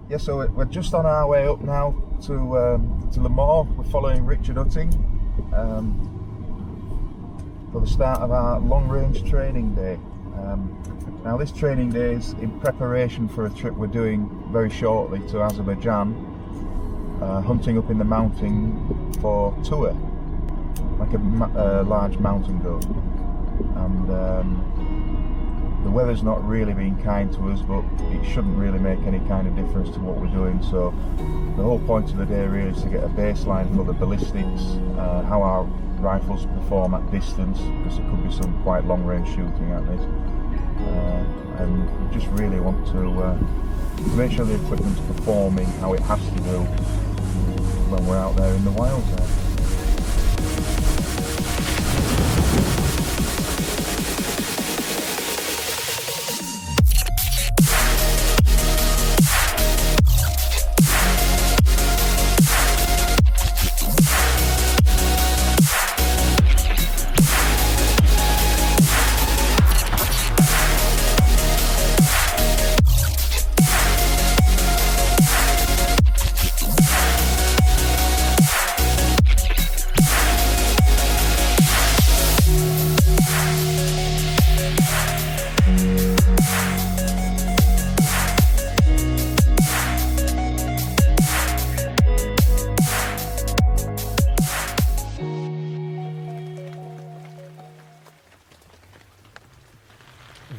Yeah, so we're just on our way up now to the moor. We're following Richard Utting for the start of our long-range training day. Now this training day is in preparation for a trip we're doing very shortly to Azerbaijan, hunting up in the mountain for tour, like a large mountain goat. And the weather's not really been kind to us, but it shouldn't really make any kind of difference to what we're doing. So the whole point of the day really is to get a baseline for the ballistics, how our rifles perform at distance, because there could be some quite long range shooting at this. And we just really want to make sure the equipment's performing how it has to do when we're out there in the wild there.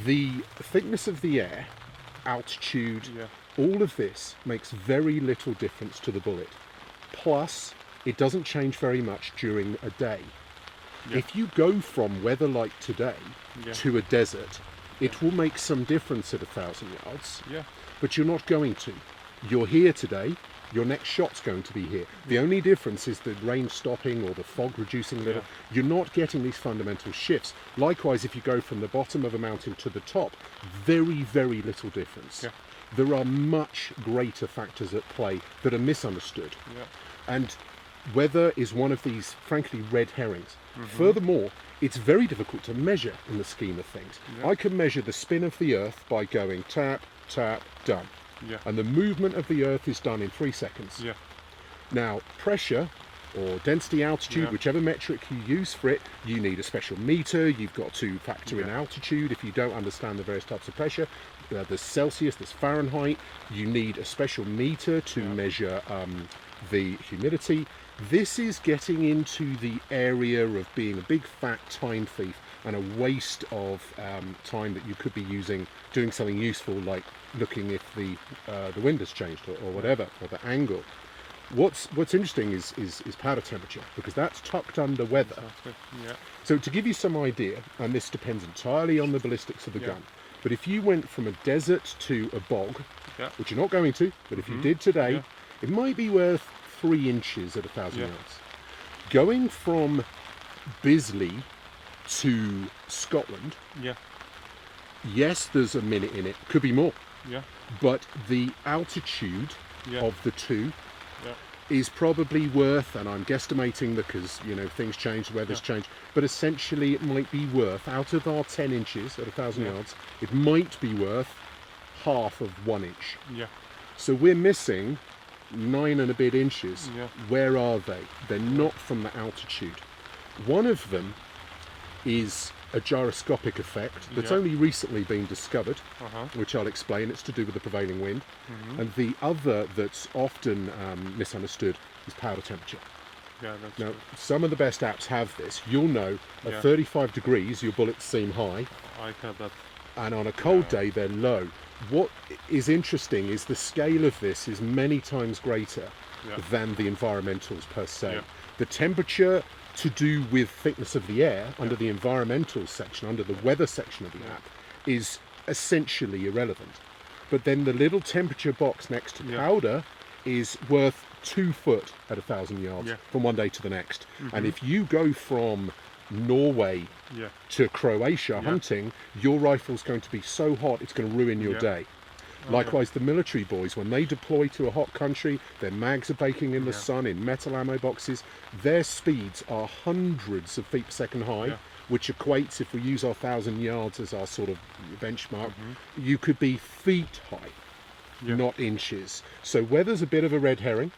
The thickness of the air, altitude, all of this makes very little difference to the bullet. Plus, it doesn't change very much during a day. If you go from weather like today to a desert, it will make some difference at 1,000 yards, but you're not going to. You're here today, your next shot's going to be here. The only difference is the rain stopping or the fog reducing a little. You're not getting these fundamental shifts. Likewise, if you go from the bottom of a mountain to the top, very, very little difference. There are much greater factors at play that are misunderstood. And weather is one of these, frankly, red herrings. Furthermore, it's very difficult to measure in the scheme of things. I can measure the spin of the earth by going tap, tap, done. And the movement of the earth is done in 3 seconds. Now, pressure or density, altitude, whichever metric you use for it, you need a special meter. You've got to factor in altitude if you don't understand the various types of pressure. There's Celsius, there's Fahrenheit. You need a special meter to measure the humidity. This is getting into the area of being a big fat time thief and a waste of time that you could be using doing something useful, like looking if the wind has changed or whatever, or the angle. What's interesting is powder temperature, because that's tucked under weather. So to give you some idea, and this depends entirely on the ballistics of the gun, but if you went from a desert to a bog, which you're not going to, but if you did today, it might be worth 3 inches at 1,000 yards. Going from Bisley to Scotland, yes, there's a minute in it, could be more, but the altitude of the two is probably worth, and I'm guesstimating because things change, the weather's changed, but essentially it might be worth, out of our 10 inches at 1,000 yards, it might be worth half of 1 inch. So we're missing 9 and a bit inches. Where are they? They're not from the altitude. One of them is a gyroscopic effect that's only recently been discovered, which I'll explain. It's to do with the prevailing wind. And the other that's often misunderstood is powder temperature. Now, some of the best apps have this. You'll know at 35 degrees your bullets seem high. I have that. And on a cold day they're low. What is interesting is the scale of this is many times greater than the environmentals per se. The temperature to do with thickness of the air under the environmental section, under the weather section of the app, is essentially irrelevant. But then the little temperature box next to powder is worth 2 foot at 1,000 yards from one day to the next. And if you go from Norway to Croatia hunting, your rifle's going to be so hot it's going to ruin your day. Likewise, the military boys, when they deploy to a hot country, their mags are baking in the sun in metal ammo boxes. Their speeds are hundreds of feet per second high, which equates, if we use our 1,000 yards as our sort of benchmark, you could be feet high. not inches. So weather's a bit of a red herring.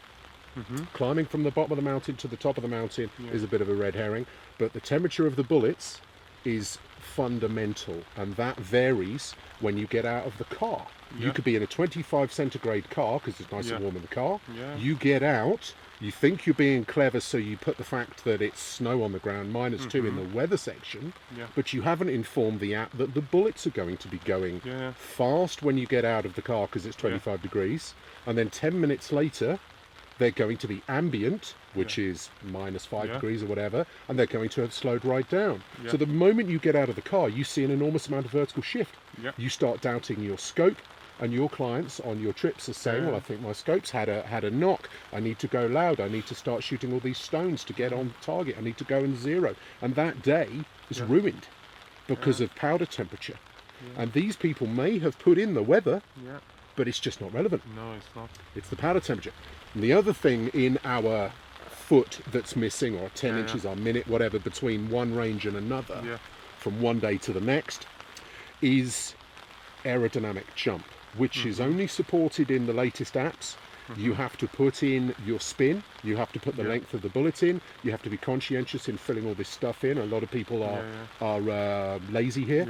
Climbing from the bottom of the mountain to the top of the mountain is a bit of a red herring, but the temperature of the bullets is fundamental, and that varies when you get out of the car. You could be in a 25 centigrade car because it's nice and warm in the car. You get out, you think you're being clever, so you put the fact that it's snow on the ground, -2 in the weather section, but you haven't informed the app that the bullets are going to be going fast when you get out of the car because it's 25 degrees, and then 10 minutes later they're going to be ambient, which is -5 degrees or whatever, and they're going to have slowed right down. So the moment you get out of the car, you see an enormous amount of vertical shift. You start doubting your scope, and your clients on your trips are saying, well, I think my scope's had a knock. I need to go loud. I need to start shooting all these stones to get on target. I need to go in zero. And that day is ruined because of powder temperature. And these people may have put in the weather, but it's just not relevant. No, it's not. It's the powder temperature. And the other thing in our foot that's missing, or 10 inches, or minute, whatever, between one range and another, from one day to the next, is aerodynamic jump, which is only supported in the latest apps. You have to put in your spin, you have to put the length of the bullet in, you have to be conscientious in filling all this stuff in. A lot of people are lazy here.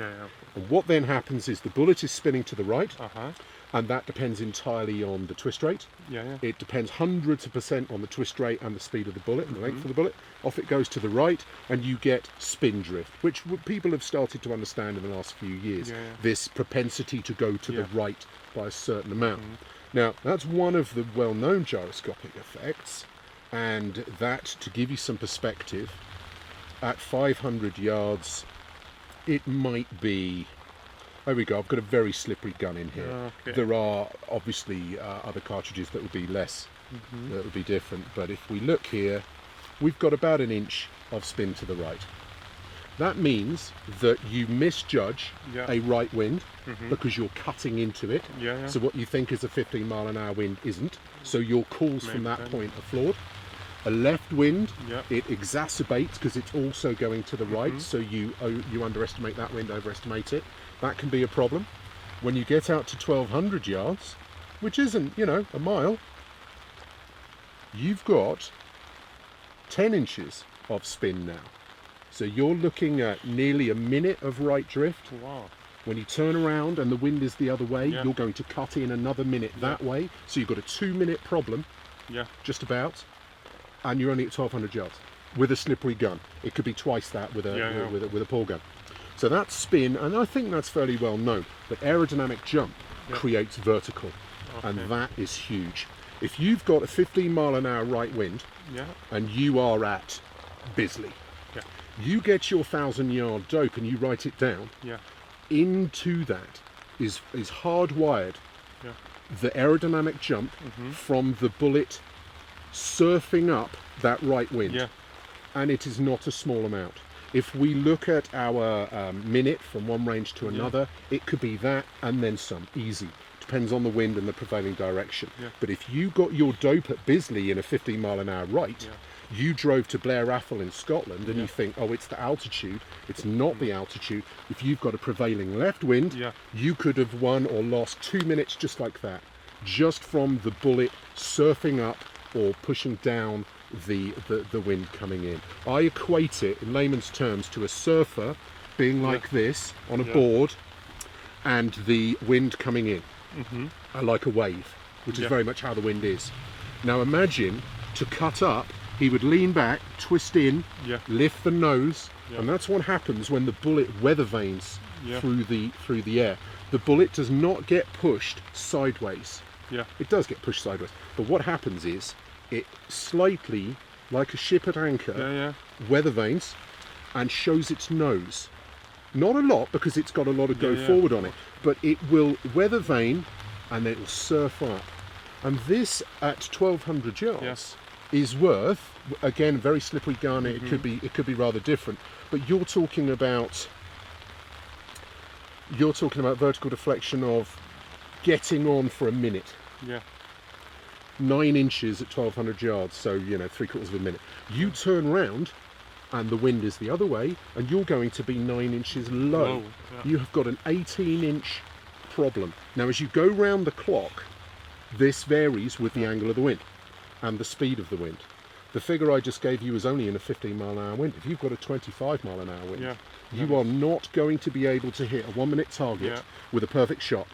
And what then happens is the bullet is spinning to the right, and that depends entirely on the twist rate. It depends hundreds of % on the twist rate and the speed of the bullet and the length of the bullet. Off it goes to the right, and you get spin drift, which people have started to understand in the last few years. This propensity to go to the right by a certain amount. Now, that's one of the well-known gyroscopic effects, and that, to give you some perspective, at 500 yards, it might be... There we go, I've got a very slippery gun in here. There are obviously other cartridges that would be less, that would be different, but if we look here, we've got about an inch of spin to the right. That means that you misjudge a right wind because you're cutting into it. So what you think is a 15-mile-an-hour wind isn't. So your calls from that point are flawed. A left wind, it exacerbates because it's also going to the right. So you underestimate that wind, overestimate it. That can be a problem. When you get out to 1,200 yards, which isn't, a mile, you've got 10 inches of spin now. So you're looking at nearly a minute of right drift. When you turn around and the wind is the other way, you're going to cut in another minute that way. So you've got a 2-minute problem, just about, and you're only at 1,200 yards with a slippery gun. It could be twice that with a pull gun. So that's spin, and I think that's fairly well known. But aerodynamic jump creates vertical, and that is huge. If you've got a 15-mile-an-hour right wind, and you are at Bisley, you get your 1,000-yard dope and you write it down. Into that is hardwired the aerodynamic jump from the bullet surfing up that right wind, and it is not a small amount. If we look at our minute from one range to another, it could be that and then some, easy. Depends on the wind and the prevailing direction. But if you got your dope at Bisley in a 15-mile-an-hour right, you drove to Blair Atholl in Scotland and you think, oh, it's the altitude. It's not the altitude. If you've got a prevailing left wind, you could have won or lost 2 minutes just like that, just from the bullet surfing up or pushing down the wind coming in. I equate it in layman's terms to a surfer being like this on a board and the wind coming in, like a wave, which is very much how the wind is. Now imagine, to cut up, he would lean back, twist in, lift the nose, and that's what happens when the bullet weather vanes through the air. The bullet does not get pushed sideways. It does get pushed sideways, but what happens is it slightly, like a ship at anchor, weather vanes and shows its nose. Not a lot, because it's got a lot of go forward on it, but it will weather vane and then it will surf up. And this at 1,200 yards is worth, again, very slippery gun. It could be rather different, but you're talking about vertical deflection of getting on for a minute. 9 inches at 1,200 yards, so 3/4 of a minute. You turn round and the wind is the other way and you're going to be 9 inches low. You have got an 18-inch problem. Now as you go round the clock, This varies with the angle of the wind and the speed of the wind. The figure I just gave you is only in a 15-mile-an-hour wind. If you've got a 25-mile-an-hour wind, you are not going to be able to hit a 1-minute target with a perfect shot.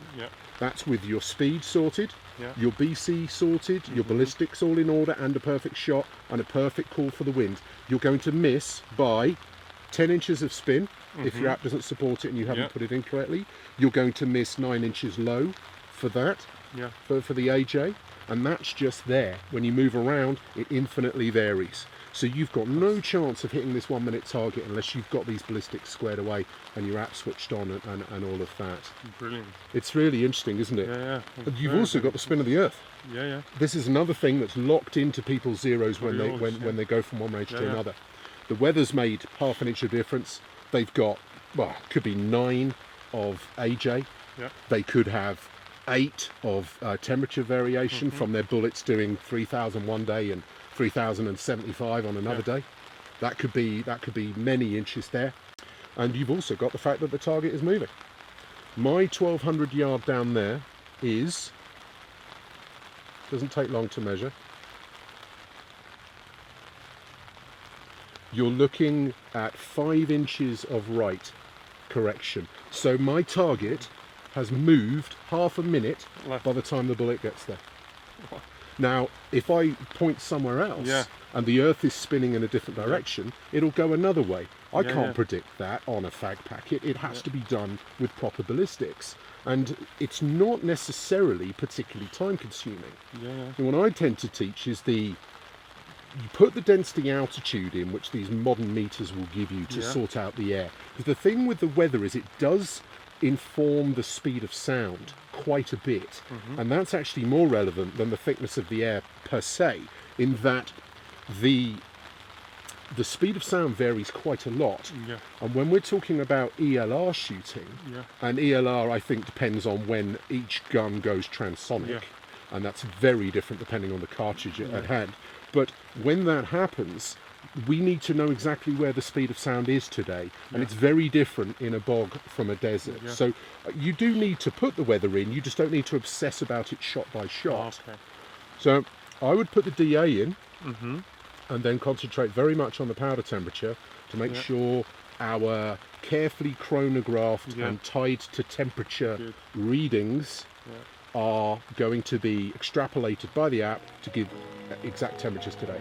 That's with your speed sorted, your BC sorted, your ballistics all in order, and a perfect shot and a perfect call for the wind. You're going to miss by 10 inches of spin if your app doesn't support it and you haven't put it in correctly. You're going to miss 9 inches low for that, for the AJ. And that's just there. When you move around, it infinitely varies. So you've got no chance of hitting this 1-minute target unless you've got these ballistics squared away and your app switched on and all of that. Brilliant. It's really interesting, isn't it? But you've also got the spin of the earth. This is another thing that's locked into people's zeros when they go from one range to another. The weather's made half an inch of difference. They've got, well, could be 9 of AJ. They could have 8 of temperature variation from their bullets doing 3,000 one day and 3,075 on another day. That could be many inches there. And you've also got the fact that the target is moving. My 1,200 yard down there doesn't take long to measure. You're looking at 5 inches of right correction. So my target has moved half a minute by the time the bullet gets there. Now, if I point somewhere else and the earth is spinning in a different direction, it'll go another way. I can't predict that on a fag packet. It has to be done with proper ballistics. And it's not necessarily particularly time consuming. And what I tend to teach is you put the density altitude in, which these modern meters will give you to sort out the air. Because the thing with the weather is it does inform the speed of sound quite a bit, and that's actually more relevant than the thickness of the air per se, in that the speed of sound varies quite a lot. And when we're talking about ELR shooting, and ELR I think depends on when each gun goes transonic, and that's very different depending on the cartridge at hand, but when that happens, we need to know exactly where the speed of sound is today, and it's very different in a bog from a desert. So you do need to put the weather in, you just don't need to obsess about it shot by shot. So I would put the DA in and then concentrate very much on the powder temperature to make sure our carefully chronographed and tied to temperature readings are going to be extrapolated by the app to give exact temperatures today.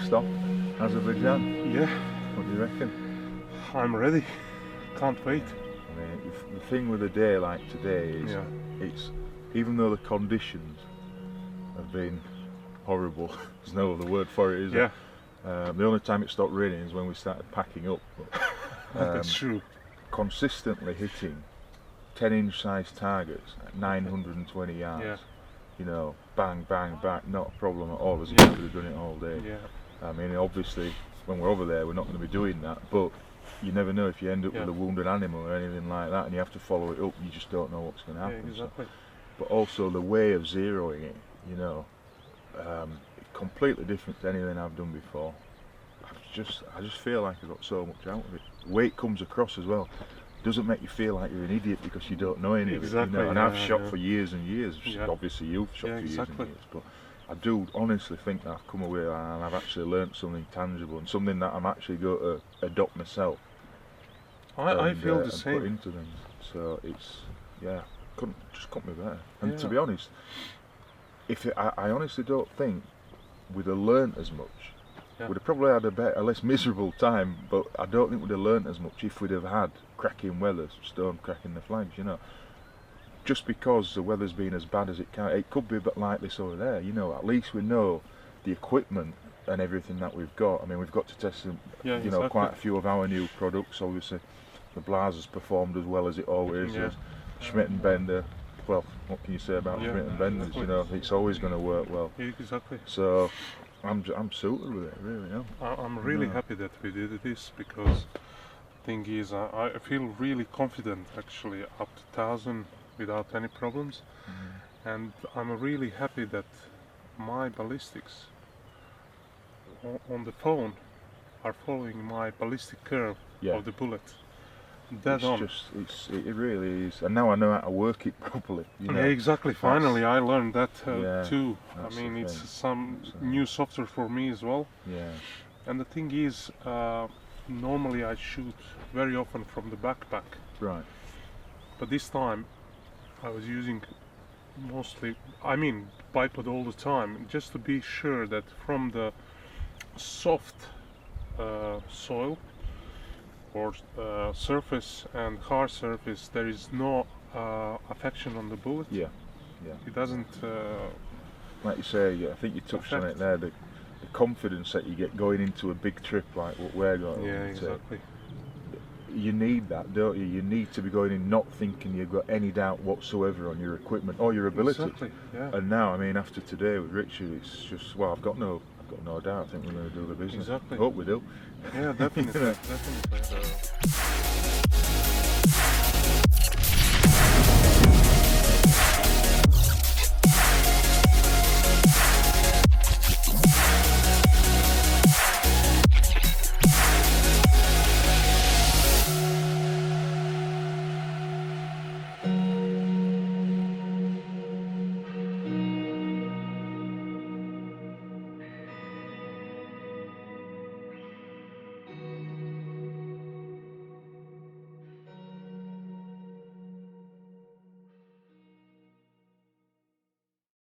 Stop, Azerbaijan. Yeah. What do you reckon? I'm ready. Can't wait. I mean, the thing with a day like today is, it's even though the conditions have been horrible, there's no other word for it, is there? The only time it stopped raining is when we started packing up. But, that's true. Consistently hitting 10-inch size targets at 920 yards. You know, bang, bang, bang, not a problem at all, as if we could have done it all day. I mean, obviously, when we're over there, we're not going to be doing that, but you never know if you end up with a wounded animal or anything like that, and you have to follow it up, you just don't know what's going to happen. Exactly. So, but also the way of zeroing it, you know, completely different to anything I've done before. I just feel like I got so much out of it. The way it comes across as well doesn't make you feel like you're an idiot because you don't know any of it. You know? And I've shot for years and years. Obviously you've shot for years and years, but I do honestly think that I've come away and I've actually learnt something tangible and something that I'm actually going to adopt myself. I feel the same. Put into things. So it's, yeah, couldn't be better. And to Yeah. be honest, I honestly don't think we'd have learnt as much. Yeah. We'd have probably had a less miserable time, but I don't think we'd have learnt as much if we'd have had cracking weather, stone cracking the flags, you know. Just because the weather's been as bad as it can, it could be a bit like this over there, you know. At least we know the equipment and everything that we've got. I mean, we've got to test some, Yeah, you know, exactly. quite a few of our new products. Obviously, the Blazer's performed as well as it always Yeah. does. Schmidt and Bender, well, what can you say about Yeah, Schmidt and Benders? exactly. You know, it's always going to work well. Exactly. So I'm suited with it, really. Yeah. I'm really No. happy that we did this, because thing is, I feel really confident actually up to 1,000 without any problems, and I'm really happy that my ballistics on the phone are following my ballistic curve Yeah. of the bullet. Dead It's on. just, it really is, and now I know how to work it properly. You know? Yeah, exactly. Finally, I learned that Yeah, too. that's I mean, the it's thing. some So- new software for me as well. Yeah, And the thing is, normally I shoot very often from the backpack, right. but this time I was using mostly, I mean, bipod all the time, just to be sure that from the soft soil or surface and hard surface there is no affection on the bullet. Yeah, yeah. It doesn't. Like you say, yeah, I think you touched on it Effect. there. The confidence that you get going into a big trip like what we're going Yeah, to. exactly. You need that, don't you? You need to be going in not thinking you've got any doubt whatsoever on your equipment or your ability. Exactly. Yeah. And now, I mean, after today with Richard, it's just, well, I've got no doubt. I think we're going to do the business. Exactly. Hope we do. Yeah, definitely. Yeah. Definitely.